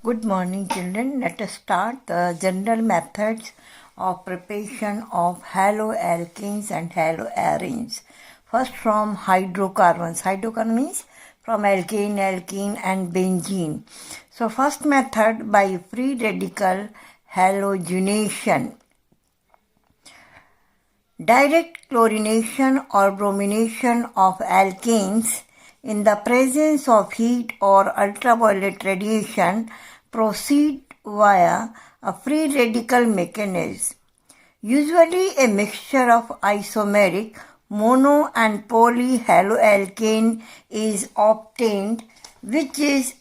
Good morning, children. Let us start the general methods of preparation of haloalkanes and haloarenes. First, from hydrocarbons. Hydrocarbon means from alkane, alkene, and benzene. So, first method by free radical halogenation. Direct chlorination or bromination of alkanes in the presence of heat or ultraviolet radiation proceed via a free radical mechanism. Usually a mixture of isomeric mono and polyhaloalkane is obtained, which is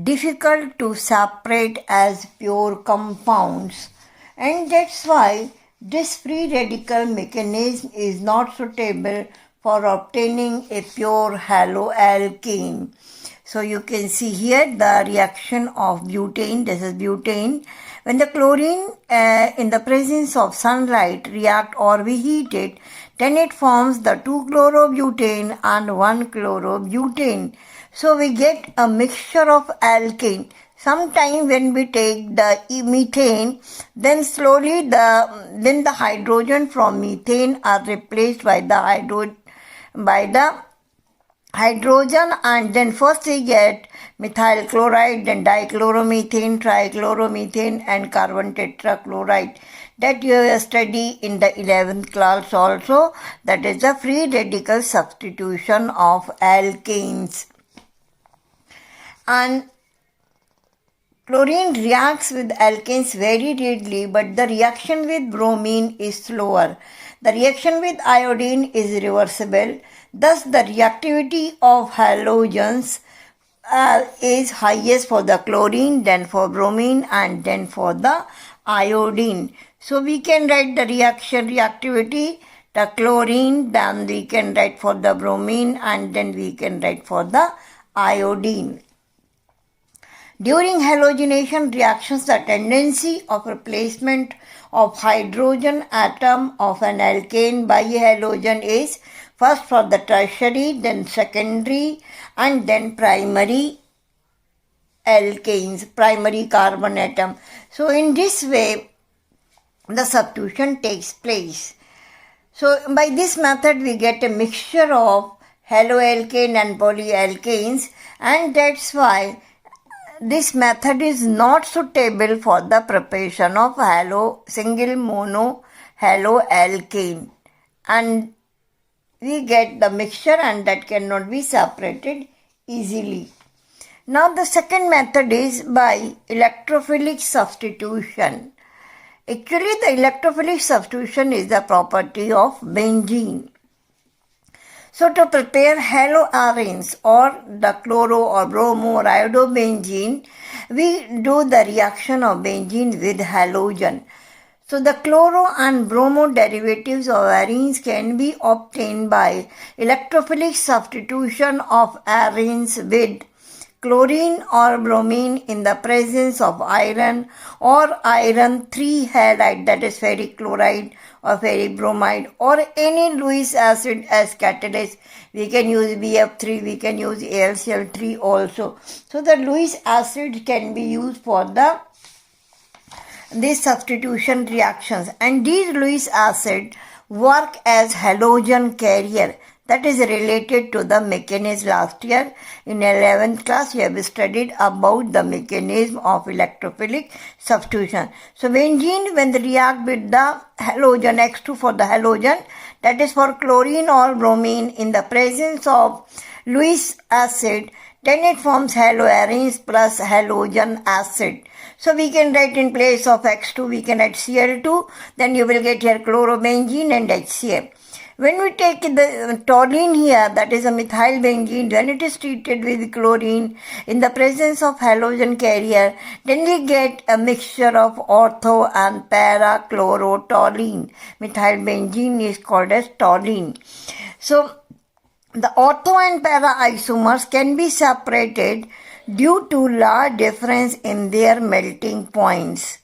difficult to separate as pure compounds, and that's why this free radical mechanism is not suitable for obtaining a pure haloalkane. So you can see here the reaction of butane. This is butane. When the chlorine in the presence of sunlight react or we heat it, then it forms the 2-chlorobutane and 1-chlorobutane. So we get a mixture of alkane. Sometime when we take the methane, then slowly the hydrogen from methane are replaced by the hydrogen, and then first we get methyl chloride, then dichloromethane, trichloromethane, and carbon tetrachloride. That you have studied in the 11th class also. That is the free radical substitution of alkanes. And chlorine reacts with alkanes very readily, but the reaction with bromine is slower. The reaction with iodine is reversible. Thus, the reactivity of halogens is highest for the chlorine, then for bromine, and then for the iodine. So, we can write the reactivity, the chlorine, then we can write for the bromine, and then we can write for the iodine. During halogenation reactions, the tendency of replacement of hydrogen atom of an alkane by a halogen is first for the tertiary, then secondary, and then primary alkanes, primary carbon atom. So in this way, the substitution takes place. So by this method, we get a mixture of haloalkane and polyalkanes, and that's why this method is not suitable for the preparation of single mono haloalkane, and we get the mixture and that cannot be separated easily. Now the second method is by electrophilic substitution. Actually, the electrophilic substitution is the property of benzene. So to prepare haloarenes or the chloro or bromo or iodobenzene, we do the reaction of benzene with halogen. So the chloro and bromo derivatives of arenes can be obtained by electrophilic substitution of arenes with chlorine or bromine in the presence of iron or iron 3 halide, that is ferric chloride or ferric bromide, or any Lewis acid as catalyst. We can use BF3, we can use AlCl3 also. So the Lewis acid can be used for these substitution reactions, and these Lewis acid work as halogen carrier. That is related to the mechanism. Last year in 11th class we have studied about the mechanism of electrophilic substitution. So benzene, when they react with the halogen, X2 for the halogen, that is for chlorine or bromine in the presence of Lewis acid, then it forms haloarenes plus halogen acid. So we can write in place of X2, we can write Cl2, then you will get here chlorobenzene and HCl. When we take the toluene here, that is a methyl benzene, when it is treated with chlorine in the presence of halogen carrier, then we get a mixture of ortho and para chlorotoluene. Methyl benzene is called as toluene. So the ortho and para isomers can be separated due to large difference in their melting points.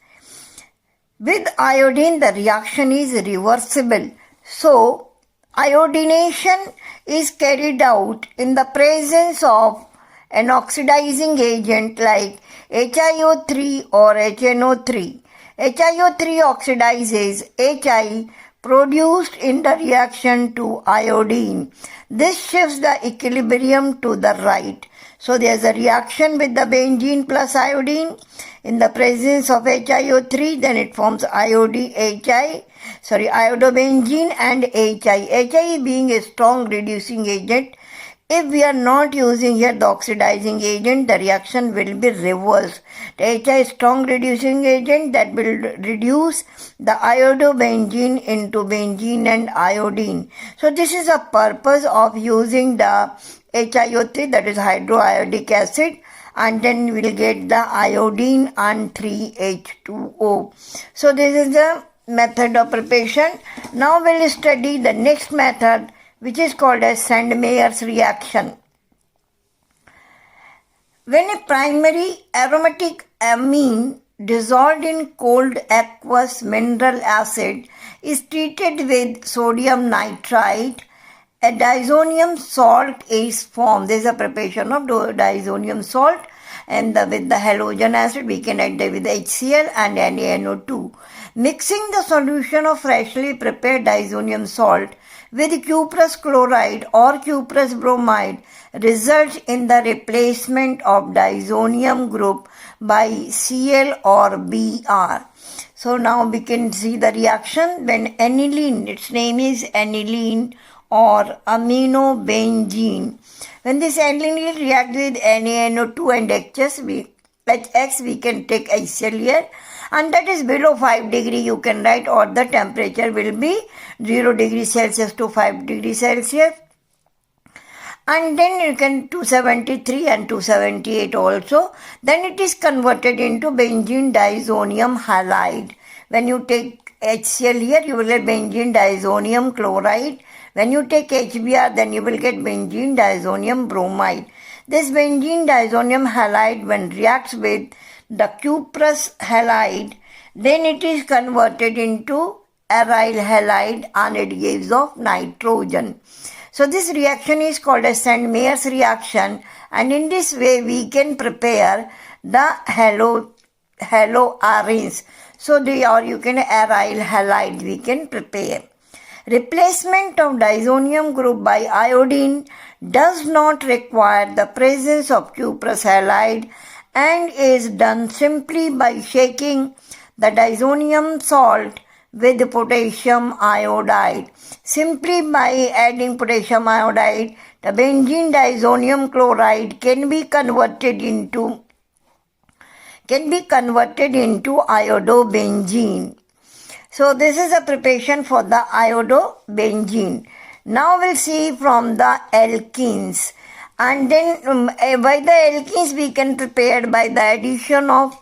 With iodine, the reaction is reversible. So iodination is carried out in the presence of an oxidizing agent like HiO3 or HNO3. HiO3 oxidizes Hi produced in the reaction to iodine. This shifts the equilibrium to the right. So there's a reaction with the benzene plus iodine. In the presence of HiO3, then it forms iodobenzene and HI. HI being a strong reducing agent. If we are not using here the oxidizing agent, the reaction will be reversed. The HI is strong reducing agent that will reduce the iodobenzene into benzene and iodine. So this is the purpose of using the HiO3, that is hydroiodic acid, and then we will get the iodine and 3H2O. So this is the method of preparation. Now we will study the next method, which is called as Sandmeyer's reaction. When a primary aromatic amine dissolved in cold aqueous mineral acid is treated with sodium nitrite, a diazonium salt is formed. There is a preparation of diazonium salt, and with the halogen acid we can add with HCl and NaNO2. Mixing the solution of freshly prepared diazonium salt with cuprous chloride or cuprous bromide results in the replacement of diazonium group by Cl or Br. So now we can see the reaction when aniline, its name is aniline or aminobenzene. When this aniline reacts with NaNO2 and HX, we can take HCl here, and that is below 5 degree you can write, or the temperature will be 0 degree Celsius to 5 degree Celsius. And then you can 273 and 278 also. Then it is converted into benzene diazonium halide. When you take HCl here, you will get benzene diazonium chloride. When you take HBr, then you will get benzene diazonium bromide. This benzene diazonium halide, when reacts with the cuprous halide, then it is converted into aryl halide and it gives off nitrogen. So this reaction is called as Sandmeyer's reaction, and in this way we can prepare the haloarenes. So you can aryl halide we can prepare. Replacement of diazonium group by iodine does not require the presence of cuprous halide and is done simply by shaking the diazonium salt with potassium iodide. Simply by adding potassium iodide, the benzene diazonium chloride can be converted into iodobenzene. So this is a preparation for the iodobenzene. Now we'll see from the alkenes. And then by the alkenes we can prepare by the addition of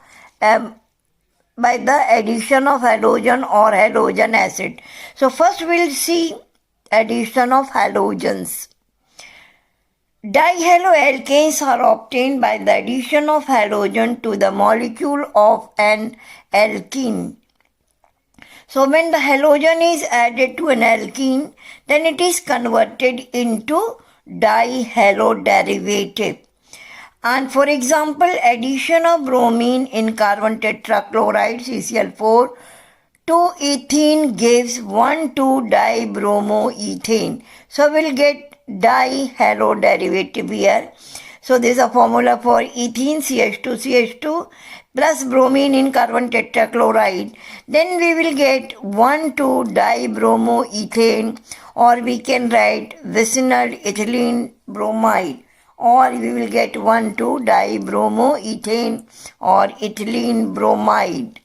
halogen or halogen acid. So first we'll see addition of halogens. Dihaloalkanes are obtained by the addition of halogen to the molecule of an alkene. So when the halogen is added to an alkene, then it is converted into dihaloderivative. And for example, addition of bromine in carbon tetrachloride CCl4 to ethene gives 1,2-dibromoethane. So we'll get dihaloderivative here. So this is a formula for ethene CH2CH2 plus bromine in carbon tetrachloride. Then we will get 1,2-dibromoethane, or we can write vicinal ethylene bromide, or we will get 1,2-dibromoethane or ethylene bromide.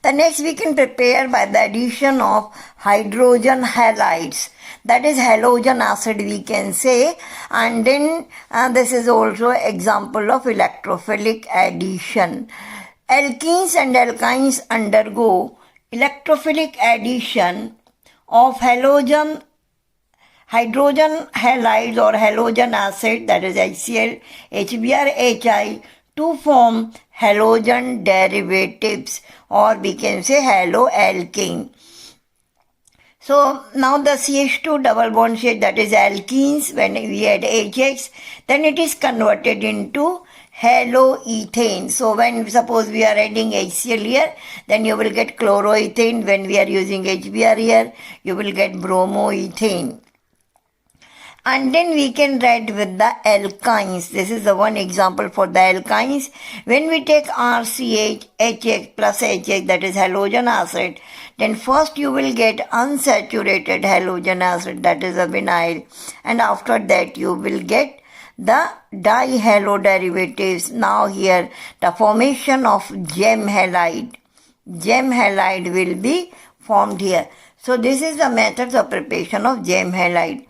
The next we can prepare by the addition of hydrogen halides. That is halogen acid we can say, and then this is also example of electrophilic addition. Alkenes and alkynes undergo electrophilic addition of hydrogen halides or halogen acid, that is HCl, HBr, HI, to form halogen derivatives, or we can say haloalkane. So now the CH2 double bond state, that is alkenes, when we add HX, then it is converted into haloethane. So when suppose we are adding HCl here, then you will get chloroethane. When we are using HBr here, you will get bromoethane. And then we can write with the alkynes. This is the one example for the alkynes. When we take RCH, HX plus HX, that is halogen acid, then first you will get unsaturated halogen acid, that is a vinyl, and after that you will get the dihalo derivatives. Now here the formation of gem halide will be formed here. So this is the methods of preparation of gem halide.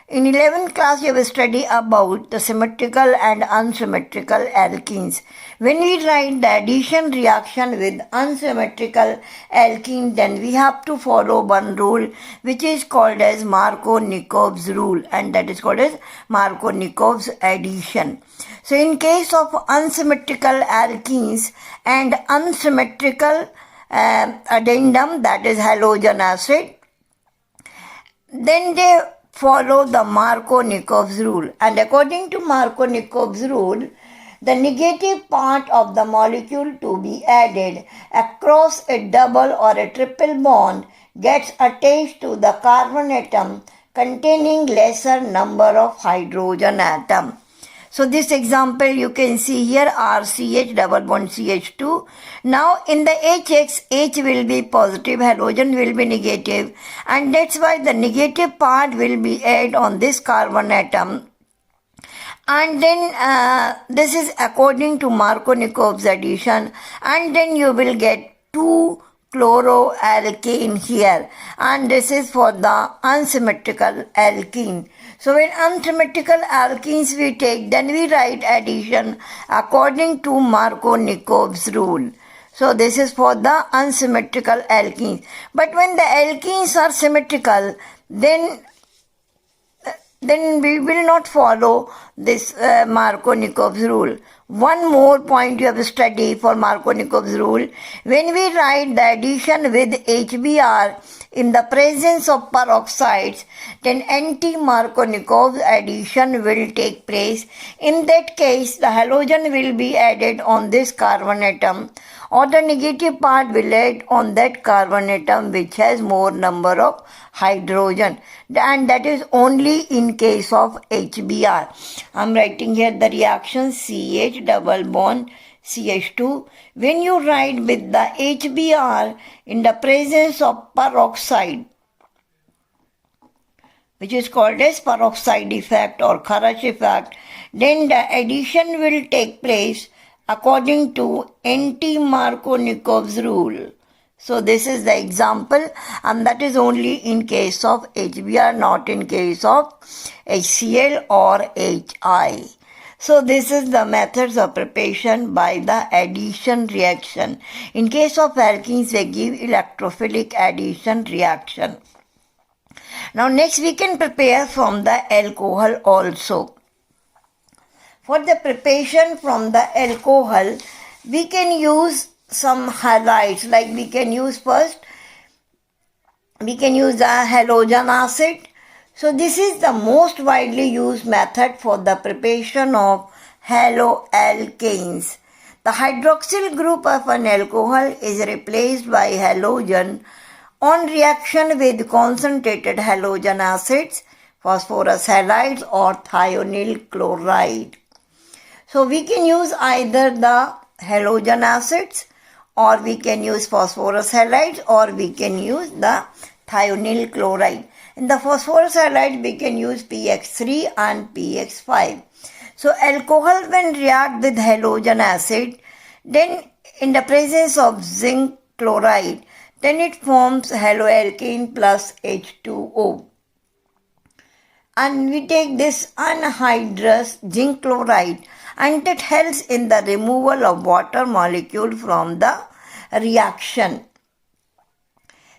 In 11th class, you will study about the symmetrical and unsymmetrical alkenes. When we write the addition reaction with unsymmetrical alkene, then we have to follow one rule which is called as Markovnikov's rule, and that is called as Markovnikov's addition. So in case of unsymmetrical alkenes and unsymmetrical addendum, that is halogen acid, then they follow the Markovnikov's rule. And according to Markovnikov's rule, the negative part of the molecule to be added across a double or a triple bond gets attached to the carbon atom containing lesser number of hydrogen atom. So this example you can see here, RCH double bond CH2. Now in the HX, H will be positive, halogen will be negative, and that's why the negative part will be added on this carbon atom. And then this is according to Markovnikov's addition, and then you will get 2 chloroalkane here, and this is for the unsymmetrical alkene. So when unsymmetrical alkenes we take, then we write addition according to Markovnikov's rule. So this is for the unsymmetrical alkenes. But when the alkenes are symmetrical, then we will not follow this Markovnikov's rule. One more point you have to study for Markovnikov's rule. When we write the addition with HBr in the presence of peroxides, then anti-Markovnikov's addition will take place. In that case, the halogen will be added on this carbon atom, or the negative part will add on that carbon atom which has more number of hydrogen, and that is only in case of HBr. I am writing here the reaction CH double bond CH2. When you write with the HBr in the presence of peroxide, which is called as peroxide effect or Kharash effect, then the addition will take place according to anti-Markovnikov's rule. So this is the example, and that is only in case of HBr, not in case of HCl or HI. So this is the methods of preparation by the addition reaction. In case of alkenes, they give electrophilic addition reaction. Now next we can prepare from the alcohol also. For the preparation from the alcohol, we can use some halides, like we can use the halogen acid. So this is the most widely used method for the preparation of haloalkanes. The hydroxyl group of an alcohol is replaced by halogen on reaction with concentrated halogen acids, phosphorus halides or thionyl chloride. So we can use either the halogen acids, or we can use phosphorus halides, or we can use the thionyl chloride. In the phosphorus halide, we can use PX3 and PX5. So alcohol when react with halogen acid, then in the presence of zinc chloride, then it forms haloalkane plus H2O. And we take this anhydrous zinc chloride, and it helps in the removal of water molecule from the reaction.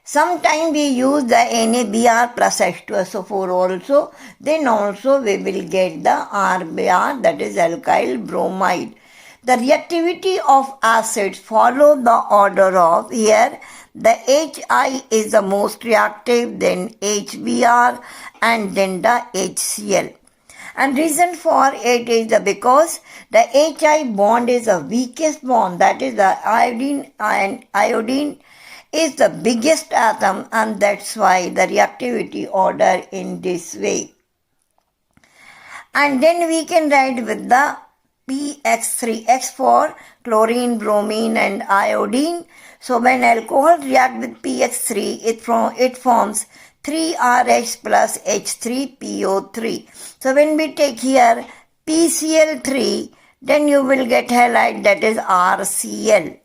Sometimes we use the NaBr plus H2SO4 also. Then also we will get the RBr, that is alkyl bromide. The reactivity of acids follow the order of here. The HI is the most reactive, then HBr, and then the HCl. And reason for it is because the HI bond is the weakest bond, that is the iodine, and iodine is the biggest atom, and that's why the reactivity order in this way. And then we can write with the PX3, X for chlorine, bromine and iodine. So when alcohol react with PX3, it forms 3RH plus H3PO3. So when we take here PCl3, then you will get halide, that is RCl.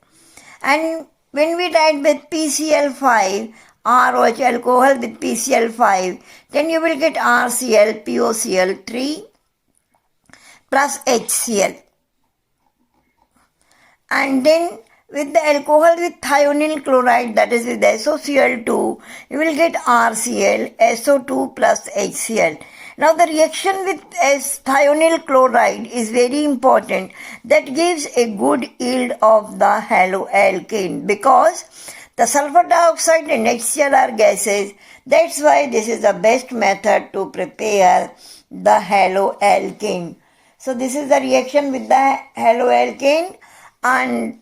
And when we write with PCl5, ROH alcohol with PCl5, then you will get RCl, POCl3 plus HCl. And then with the alcohol with thionyl chloride, that is with SOCl2, you will get RCl, SO2 plus HCl. Now the reaction with thionyl chloride is very important. That gives a good yield of the haloalkane because the sulfur dioxide and HCl are gases. That's why this is the best method to prepare the haloalkane. So this is the reaction with the haloalkane, and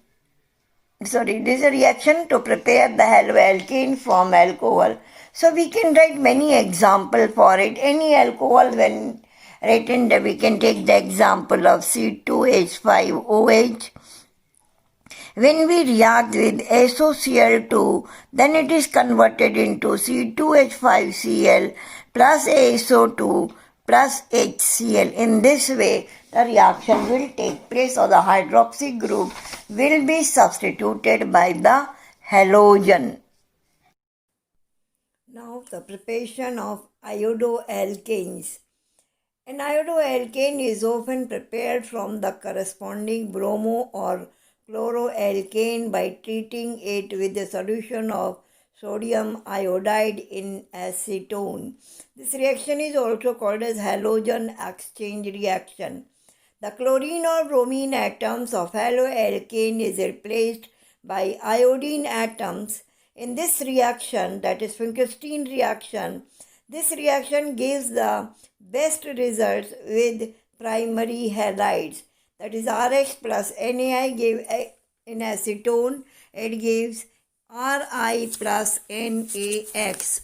this is a reaction to prepare the haloalkane from alcohol. So we can write many examples for it. Any alcohol when written, we can take the example of C2H5OH. When we react with SOCl2, then it is converted into C2H5Cl plus SO2 plus HCl. In this way, the reaction will take place, or the hydroxy group will be substituted by the halogen. Now the preparation of iodoalkanes. An iodoalkane is often prepared from the corresponding bromo or chloroalkane by treating it with a solution of sodium iodide in acetone. This reaction is also called as halogen exchange reaction. The chlorine or bromine atoms of haloalkane is replaced by iodine atoms. In this reaction, that is Finkelstein reaction, this reaction gives the best results with primary halides. That is RH plus NaI give in acetone, it gives Ri plus NaX.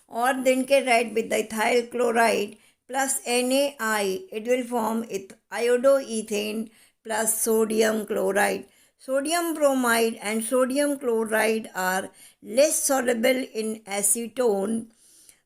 Or then can write with the ethyl chloride plus NaI, it will form iodoethane plus sodium chloride. Sodium bromide and sodium chloride are less soluble in acetone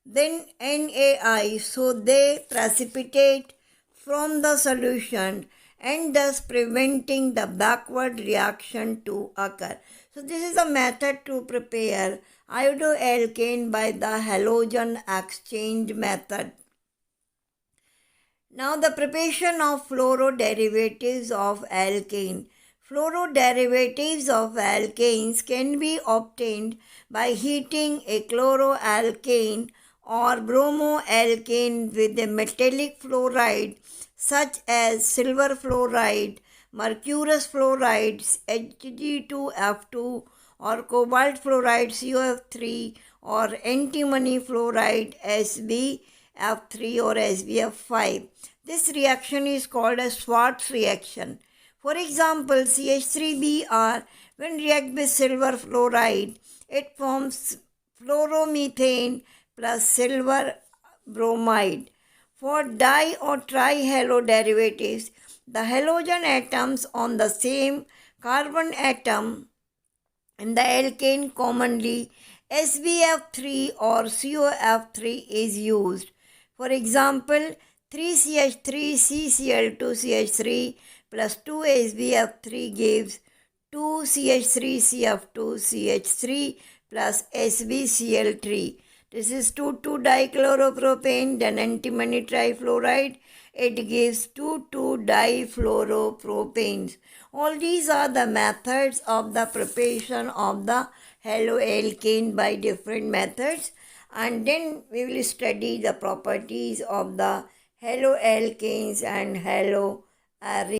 than NaI, so they precipitate from the solution and thus preventing the backward reaction to occur. So this is a method to prepare iodoalkane by the halogen exchange method. Now the preparation of fluoroderivatives of alkane. Fluoroderivatives of alkanes can be obtained by heating a chloroalkane or bromoalkane with a metallic fluoride such as silver fluoride, mercurous fluoride Hg2F2, or cobalt fluoride COF3, or antimony fluoride SbF3 or SbF5. This reaction is called a Schwarz reaction. For example, CH3Br, when react with silver fluoride, it forms fluoromethane plus silver bromide. For di or trihalo derivatives, the halogen atoms on the same carbon atom in the alkane commonly SbF3 or COF3 is used. For example, 3CH3CCl2CH3 plus 2SbF3 gives 2CH3CF2CH3 plus SbCl3. This is 2,2-dichloropropane, then antimony trifluoride. It gives 2,2-difluoropropanes. All these are the methods of the preparation of the haloalkane by different methods. And then we will study the properties of the haloalkanes and haloarenes.